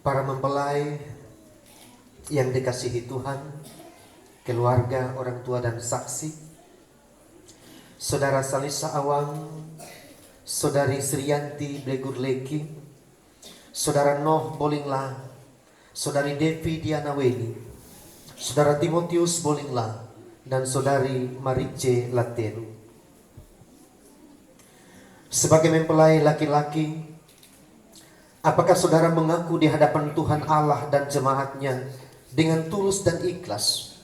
Para mempelai yang dikasihi Tuhan, keluarga, orang tua dan saksi, Saudara Salisa Awang, Saudari Sriyanti Blegur Leki, Saudara Noh Bolingla, Saudari Devi Diana Weni, Saudara Timotius Bolingla, dan Saudari Marice Latelu. Sebagai mempelai laki-laki, apakah saudara mengaku di hadapan Tuhan Allah dan jemaatnya dengan tulus dan ikhlas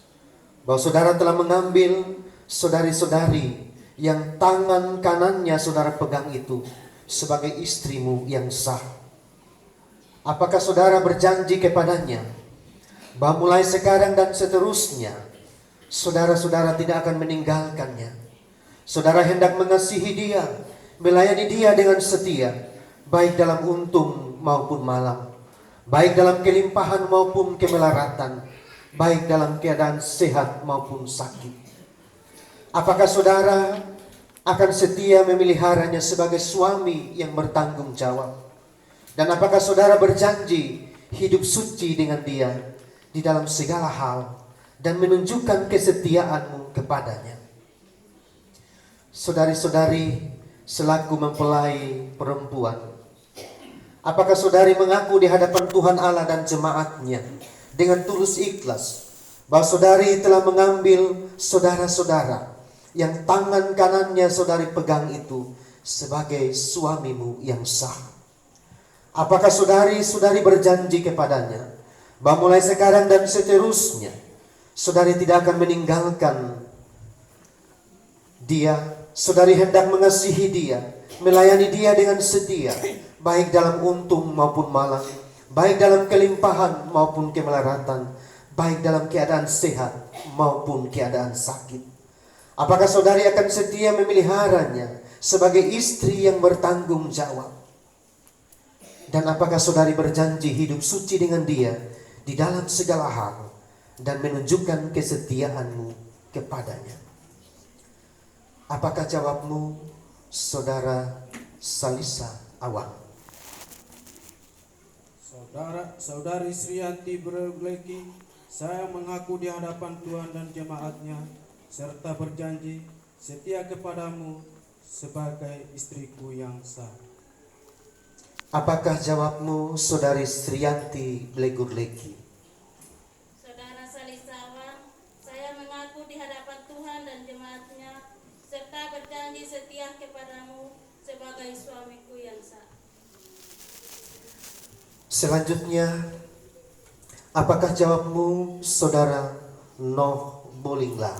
bahwa saudara telah mengambil saudari-saudari yang tangan kanannya saudara pegang itu sebagai istrimu yang sah? Apakah saudara berjanji kepadanya bahwa mulai sekarang dan seterusnya saudara-saudara tidak akan meninggalkannya? Saudara hendak mengasihi dia, melayani dia dengan setia, baik dalam untung maupun malam, baik dalam kelimpahan maupun kemelaratan, baik dalam keadaan sehat maupun sakit. Apakah saudara akan setia memeliharanya sebagai suami yang bertanggung jawab? Dan apakah saudara berjanji hidup suci dengan dia di dalam segala hal dan menunjukkan kesetiaanmu kepadanya? Saudari-saudari selaku mempelai perempuan, apakah saudari mengaku di hadapan Tuhan Allah dan jemaatnya dengan tulus ikhlas bahwa saudari telah mengambil saudara-saudara yang tangan kanannya saudari pegang itu sebagai suamimu yang sah? Apakah saudari-saudari berjanji kepadanya bahwa mulai sekarang dan seterusnya saudari tidak akan meninggalkan dia, saudari hendak mengasihi dia, melayani dia dengan setia, baik dalam untung maupun malang, baik dalam kelimpahan maupun kemelaratan, baik dalam keadaan sehat maupun keadaan sakit? Apakah saudari akan setia memeliharanya sebagai istri yang bertanggung jawab? Dan apakah saudari berjanji hidup suci dengan dia di dalam segala hal dan menunjukkan kesetiaanmu kepadanya? Apakah jawabmu, Saudara Salisa Awang? Saudari Sriyanti Blegur, saya mengaku di hadapan Tuhan dan jemaatnya serta berjanji setia kepadamu sebagai istriku yang sah. Apakah jawabmu, Saudari Sriyanti Blegur Leki? Saudara Salisa Awang, saya mengaku di hadapan Tuhan dan jemaatnya serta berjanji setia kepadamu sebagai suamiku yang sah. Selanjutnya, apakah jawabmu, Saudara Noh Bolingla?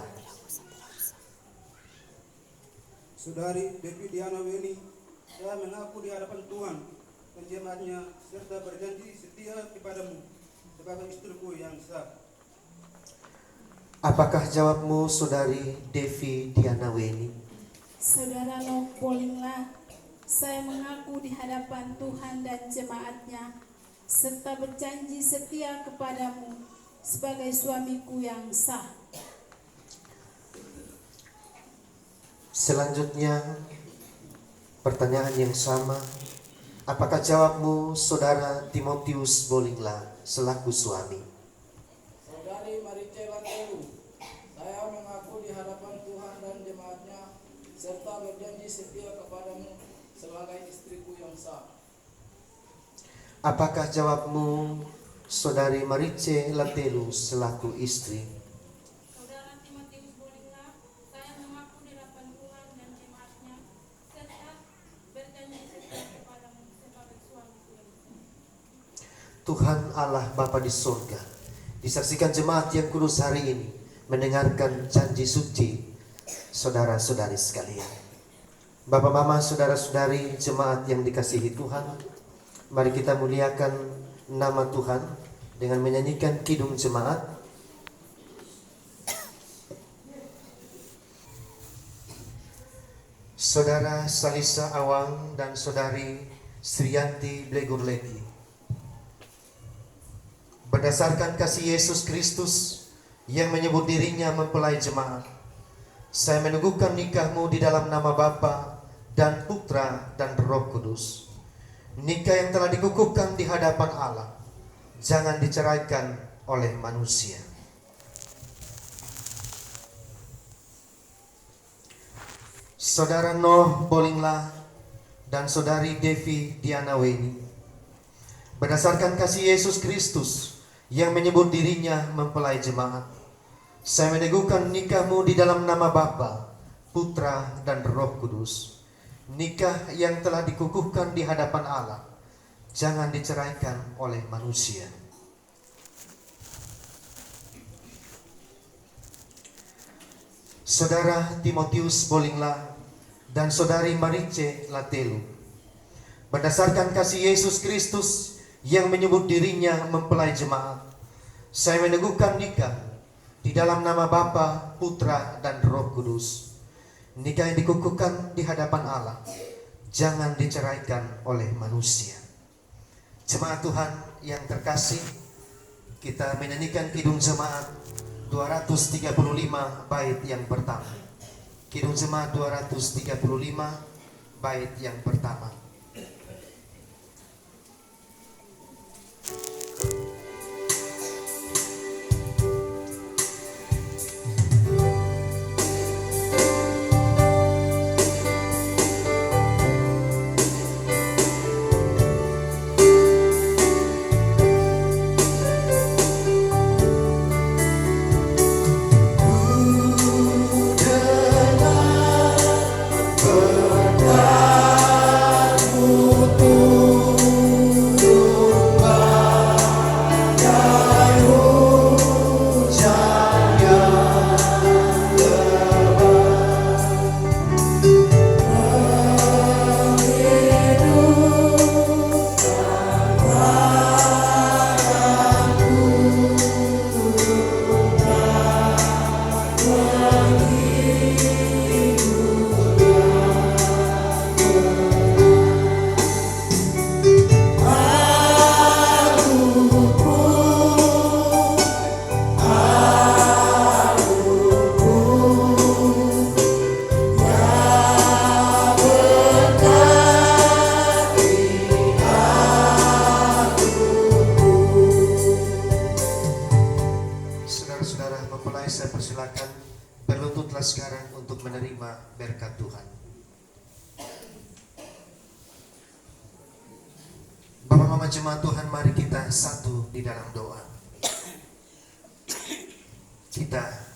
Saudari Devi Diana Weni, saya mengaku di hadapan Tuhan dan jemaatnya serta berjanji setia kepadamu sebagai istriku yang sah. Apakah jawabmu, Saudari Devi Diana Weni? Saudara Noh Bolingla, saya mengaku di hadapan Tuhan dan jemaatnya serta berjanji setia kepadamu sebagai suamiku yang sah. Selanjutnya, pertanyaan yang sama. Apakah jawabmu, Saudara Timotius Bolingla selaku suami? Saudari Marice Latelu, saya mengaku di hadapan Tuhan dan jemaatnya serta berjanji setia kepadamu sebagai istriku yang sah. Apakah jawabmu, Saudari Marice Latelu selaku istri? Saudara Timotius Bolingla, saya mengaku di hadapan Tuhan dan jemaatnya serta berjanji setia kepadamu sebagai suamiku yang sah. Tuhan Allah Bapa di surga, disaksikan jemaat yang kudus hari ini mendengarkan janji suci saudara-saudari sekalian. Bapak, Mama, saudara-saudari jemaat yang dikasihi Tuhan, mari kita muliakan nama Tuhan dengan menyanyikan kidung jemaat. Saudara Salisa Awang dan Saudari Sriyanti Blegur Leki, berdasarkan kasih Yesus Kristus yang menyebut dirinya mempelai jemaat, saya meneguhkan nikahmu di dalam nama Bapa dan Putra dan Roh Kudus. Nikah yang telah dikukuhkan di hadapan Allah jangan diceraikan oleh manusia. Saudara Noh Bolingla dan Saudari Devi Diana Weni, berdasarkan kasih Yesus Kristus yang menyebut dirinya mempelai jemaat, saya meneguhkan nikahmu di dalam nama Bapa, Putra, dan Roh Kudus. Nikah yang telah dikukuhkan di hadapan Allah, jangan diceraikan oleh manusia. Saudara Timotius Bolingla dan Saudari Marice Latelu, berdasarkan kasih Yesus Kristus yang menyebut dirinya mempelai jemaat, saya meneguhkan nikah di dalam nama Bapa, Putra, dan Roh Kudus. Nikah yang dikukuhkan di hadapan Allah, jangan diceraikan oleh manusia. Jemaat Tuhan yang terkasih, kita menyanyikan Kidung Jemaat 235 bait yang pertama. Kidung Jemaat 235 bait yang pertama. Saudara-saudara mempelai, saya persilakan berlututlah sekarang untuk menerima berkat Tuhan. Bapak Mama Jemaat Tuhan, mari kita satu di dalam doa. Kita